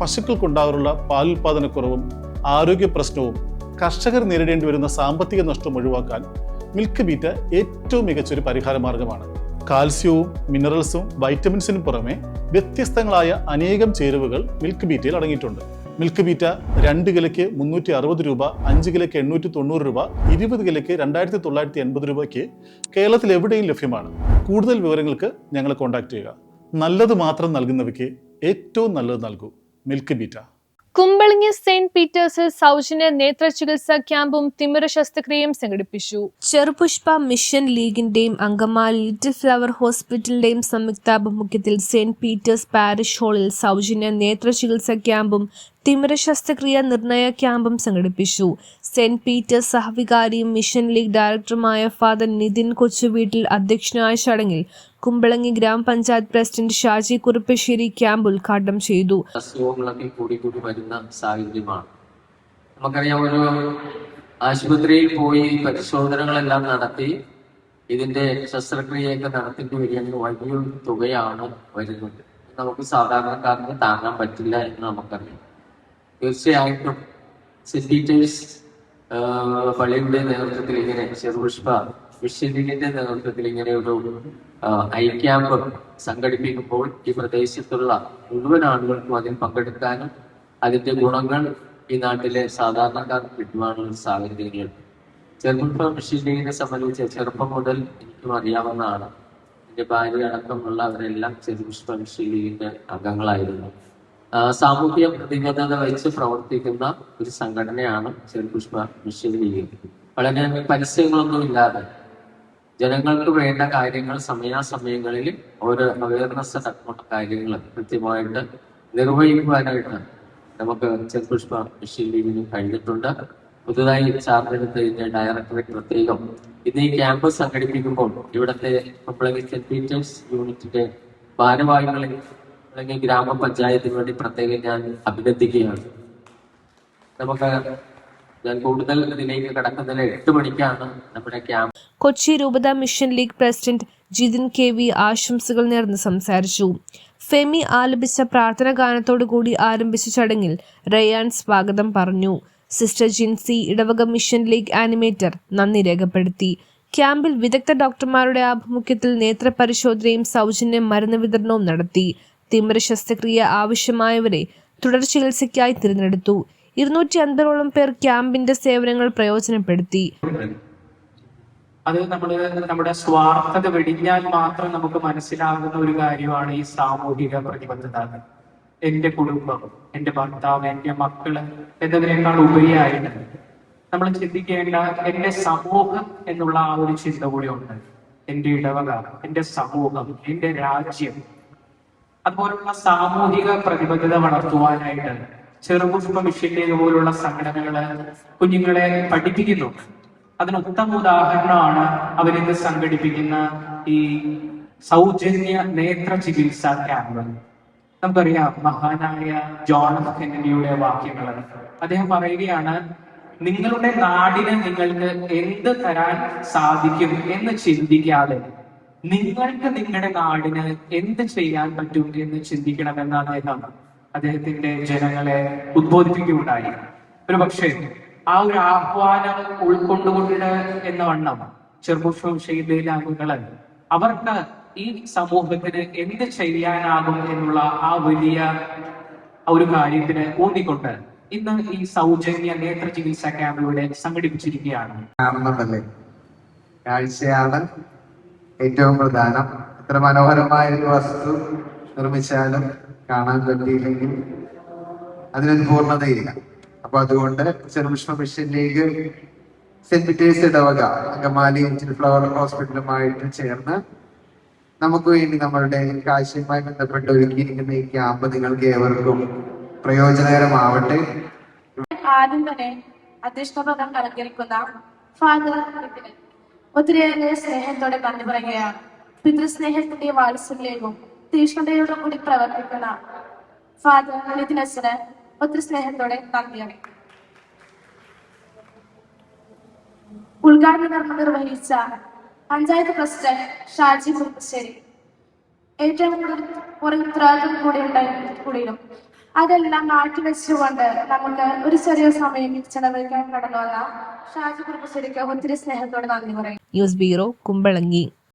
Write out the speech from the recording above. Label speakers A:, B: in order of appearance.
A: പശുക്കൾക്കുണ്ടാകാറുള്ള പാലുൽപാദനക്കുറവും ആരോഗ്യ പ്രശ്നവും കർഷകർ നേരിടേണ്ടി വരുന്ന സാമ്പത്തിക നഷ്ടം ഒഴിവാക്കാൻ മിൽക്ക് ബീറ്റ ഏറ്റവും മികച്ചൊരു പരിഹാര മാർഗമാണ്. കാൽസ്യവും മിനറൽസും വൈറ്റമിൻസിനും പുറമെ വ്യത്യസ്തങ്ങളായ അനേകം ചേരുവകൾ മിൽക്ക് ബീറ്റയിൽ അടങ്ങിയിട്ടുണ്ട്. മിൽക്ക് ബീറ്റ 2 കിലോയ്ക്ക് 360 രൂപ, 5 കിലോയ്ക്ക് 890 രൂപ, 20 കിലോയ്ക്ക് 2980 രൂപയ്ക്ക് കേരളത്തിൽ എവിടെയും ലഭ്യമാണ്. കൂടുതൽ വിവരങ്ങൾക്ക് ഞങ്ങളെ കോൺടാക്ട് ചെയ്യുക. നല്ലത് മാത്രം നൽകുന്നവയ്ക്ക് ഏറ്റവും നല്ലത് നൽകൂ. മിൽക്ക് ബീറ്റ.
B: കുമ്പളങ്ങി സെന്റ് പീറ്റേഴ്സിൽ സൗജന്യ നേത്ര ചികിത്സാ ക്യാമ്പും തിമിര ശസ്ത്രക്രിയയും സംഘടിപ്പിച്ചു. ചെറുപുഷ്പ മിഷൻ ലീഗിന്റെയും അങ്കമാലി ലിറ്റിൽ ഫ്ലവർ ഹോസ്പിറ്റലിന്റെയും സംയുക്താഭിമുഖ്യത്തിൽ സെന്റ് പീറ്റേഴ്സ് പാരിഷ് ഹാളിൽ സൗജന്യ നേത്ര ചികിത്സാ ക്യാമ്പും തിമിര ശസ്ത്രക്രിയ നിർണയ ക്യാമ്പും സംഘടിപ്പിച്ചു. സെന്റ് പീറ്റേഴ്സ് സഹവികാരിയും മിഷൻ ലീഗ് ഡയറക്ടറുമായ ഫാദർ നിതിൻ കൊച്ചുവീട്ടിൽ അധ്യക്ഷനായ ചടങ്ങിൽ കുമ്പളങ്ങി ഗ്രാമപഞ്ചായത്ത് പ്രസിഡന്റ് ഷാജി കുറുപ്പശ്ശേരി ക്യാമ്പ് ഉദ്ഘാടനം ചെയ്തു.
C: അസുഖങ്ങളൊക്കെ കൂടി വരുന്ന സാഹചര്യമാണ്. നമുക്കറിയാം, ഒരു ആശുപത്രിയിൽ പോയി പരിശോധനകളെല്ലാം നടത്തി ഇതിന്റെ ശസ്ത്രക്രിയയൊക്കെ നടത്തേണ്ടി വരികയാണെങ്കിൽ വലിയൊരു തുകയാണ് വരുന്നത്. നമുക്ക് സാധാരണക്കാർക്ക് താങ്ങാൻ പറ്റില്ല എന്ന് നമുക്കറിയാം. തീർച്ചയായിട്ടും സെന്റ് പീറ്റേഴ്സ് പള്ളിയുടെ നേതൃത്വത്തിൽ ഇങ്ങനെ ചെറുപുഷ്പ മിഷനിന്റെ നേതൃത്വത്തിൽ ഇങ്ങനെ ഒരു ഐ ക്യാമ്പ് സംഘടിപ്പിക്കുമ്പോൾ ഈ പ്രദേശത്തുള്ള മുഴുവൻ ആളുകൾക്കും അതിൽ പങ്കെടുക്കാനും അതിന്റെ ഗുണങ്ങൾ ഈ നാട്ടിലെ സാധാരണക്കാർക്ക് കിട്ടുവാനുള്ള സാഹചര്യങ്ങൾ. ചെറുപുഷ്പ മിഷനെ സംബന്ധിച്ച് ചെറുപ്പം മുതൽ എനിക്കും അറിയാവുന്നതാണ്. എന്റെ ഭാര്യ അടക്കമുള്ള അവരെല്ലാം ചെറുപുഷ്പ മിഷന്റെ അംഗങ്ങളായിരുന്നു. സാമൂഹ്യ പ്രതിബദ്ധത വെച്ച് പ്രവർത്തിക്കുന്ന ഒരു സംഘടനയാണ് ചെറുപുഷ്പ മിഷൻ ലീഗ്. വളരെ പരസ്യങ്ങളൊന്നും ഇല്ലാതെ ജനങ്ങൾക്ക് വേണ്ട കാര്യങ്ങൾ സമയാസമയങ്ങളിൽ ഓരോ അവയർനെസ് അടക്കമുള്ള കാര്യങ്ങൾ കൃത്യമായിട്ട് നിർവഹിക്കുവാനായിട്ട് നമുക്ക് ചെറുപുഷ്പ മിഷൻ ലീഗിന് കഴിഞ്ഞിട്ടുണ്ട്. പുതുതായി ചാർജെടുത്ത ഇതിന്റെ ഡയറക്ടറേറ്റ് പ്രത്യേകം ഇന്ന് ഈ ക്യാമ്പ് സംഘടിപ്പിക്കുമ്പോൾ ഇവിടുത്തെ കുമ്പളങ്ങി സെന്റ് പീറ്റേഴ്സ് യൂണിറ്റിന്റെ ഭാരവാഹികളെ അല്ലെങ്കിൽ ഗ്രാമപഞ്ചായത്തിന് വേണ്ടി പ്രത്യേകം ഞാൻ അഭിനന്ദിക്കുകയാണ്. ഞാൻ കൂടുതൽ ഇതിലേക്ക് കടക്കുന്നതിന് 8 മണിക്കാണ് നമ്മുടെ ക്യാമ്പ്.
B: കൊച്ചി രൂപത mission league president Jithin KV ആശംസകൾ നേർന്ന് സംസാരിച്ചു. ഫെമി ആലപിച്ച പ്രാർത്ഥന ഗാനത്തോടുകൂടി ആരംഭിച്ച ചടങ്ങിൽ റയാൻ സ്വാഗതം പറഞ്ഞു. സിസ്റ്റർ ജിൻസി ഇടവക മിഷൻ ലീഗ് ആനിമേറ്റർ നന്ദി രേഖപ്പെടുത്തി. ക്യാമ്പിൽ വിദഗ്ധ ഡോക്ടർമാരുടെ ആഭിമുഖ്യത്തിൽ നേത്രപരിശോധനയും സൗജന്യ മരുന്ന് വിതരണവും നടത്തി. തിമിര ശസ്ത്രക്രിയ ആവശ്യമായവരെ തുടർ ചികിത്സയ്ക്കായി തിരഞ്ഞെടുത്തു. 250ഓളം പേർ ക്യാമ്പിന്റെ സേവനങ്ങൾ പ്രയോജനപ്പെടുത്തി.
D: അത് നമ്മുടെ സ്വാർത്ഥത വെടിഞ്ഞാൽ മാത്രം നമുക്ക് മനസ്സിലാകുന്ന ഒരു കാര്യമാണ് ഈ സാമൂഹിക പ്രതിബദ്ധത. എന്റെ കുടുംബം, എന്റെ ഭർത്താവ്, എന്റെ മക്കള് എന്നതിനേക്കാൾ ഉപരിയായിട്ട് നമ്മൾ ചിന്തിക്കേണ്ട എന്റെ സമൂഹം എന്നുള്ള ആ ഒരു ചിന്ത കൂടി ഉണ്ട്. എന്റെ ഇടവക, എന്റെ സമൂഹം, എന്റെ രാജ്യം, അതുപോലുള്ള സാമൂഹിക പ്രതിബദ്ധത വളർത്തുവാനായിട്ട് ചെറുപുഷ്പ മിഷൻ ലീഗ് പോലുള്ള സംഘടനകള് കുഞ്ഞുങ്ങളെ പഠിപ്പിക്കുന്നു. അതിന് ഉത്തമ ഉദാഹരണമാണ് അവരിന്ന് സംഘടിപ്പിക്കുന്ന ഈ സൗജന്യ നേത്ര ചികിത്സാ ക്യാമ്പ്. നമുക്കറിയാം, മഹാനായ ജോൺ എഫ് കെന്നഡിയുടെ വാക്യങ്ങൾ. അദ്ദേഹം പറയുകയാണ്, നിങ്ങളുടെ നാടിന് നിങ്ങൾക്ക് എന്ത് തരാൻ സാധിക്കും എന്ന് ചിന്തിക്കാതെ നിങ്ങൾക്ക് നിങ്ങളുടെ നാടിന് എന്ത് ചെയ്യാൻ പറ്റും എന്ന് ചിന്തിക്കണമെന്നാണ് അദ്ദേഹത്തിന്റെ ജനങ്ങളെ ഉദ്ബോധിപ്പിക്കുകയുണ്ടായി. ഒരു പക്ഷേ ആ ഒരു ആഹ്വാനം ഉൾക്കൊണ്ടുകൊണ്ട് എന്ന വണ്ണം ചെറുപുഷ്പ മിഷനിലെ അംഗങ്ങള് അവർക്ക് ഈ സമൂഹത്തിന് എന്ത് ചെയ്യാനാകും എന്നുള്ള ആ വലിയ ഒരു കാര്യത്തിന് ഊന്നിക്കൊണ്ട് ഇന്ന് ഈ സൗജന്യ നേത്ര ചികിത്സാ ക്യാമ്പ് ഇവിടെ സംഘടിപ്പിച്ചിരിക്കുകയാണ്.
E: കാഴ്ചയാണ് ഏറ്റവും പ്രധാനം. എത്ര മനോഹരമായ ഒരു വസ്തു നിർമ്മിച്ചാലും കാണാൻ പറ്റിയില്ലെങ്കിൽ അതിനൊരു പൂർണ്ണതയില്ല. അപ്പൊ അതുകൊണ്ട് Cherupushpa Mission League Saint Peter's ഇടവക അങ്കമാലി ലിറ്റിൽ ഫ്ലവർ ഹോസ്പിറ്റലുമായിട്ട് ചേർന്ന് നമുക്ക് വേണ്ടി നമ്മളുടെ കാഴ്ചയുമായി ബന്ധപ്പെട്ട് ഒരുക്കിയിരിക്കുന്ന ഈ ക്യാമ്പ് നിങ്ങൾക്ക് ഏവർക്കും പ്രയോജനകരമാവട്ടെ.
F: ആദ്യം തന്നെ അധ്യക്ഷപദം അലങ്കരിക്കുന്ന ഫാദർ ഒത്തിരിയേറെ സ്നേഹത്തോടെ നന്ദി പറയുകയാണ്. പിതൃസ്നേഹത്തിന്റെ വാത്സല്യവും തീഷ്ണതയോടും കൂടി പ്രവർത്തിക്കുന്ന ഫാദർ നിതിനസിന് ഒത്തിരി സ്നേഹത്തോടെ നന്ദിയാണ്. ഉദ്ഘാടന കർമ്മം നിർവഹിച്ച പഞ്ചായത്ത് പ്രസിഡന്റ് ഷാജി കുറുപ്പശ്ശേരി ഏറ്റവും കൂടുതൽ ഉത്തരവാദിത്വം കൂടിയും അതെല്ലാം മാറ്റിവെച്ചുകൊണ്ട് നമുക്ക് ഒരു ചെറിയ സമയം ചെലവഴിക്കാൻ കടന്നു വന്ന ഷാജി കുറുപ്പശ്ശേരിക്ക് ഒത്തിരി സ്നേഹത്തോടെ നന്ദി പറയും.
B: News bureau, Kumbalangi.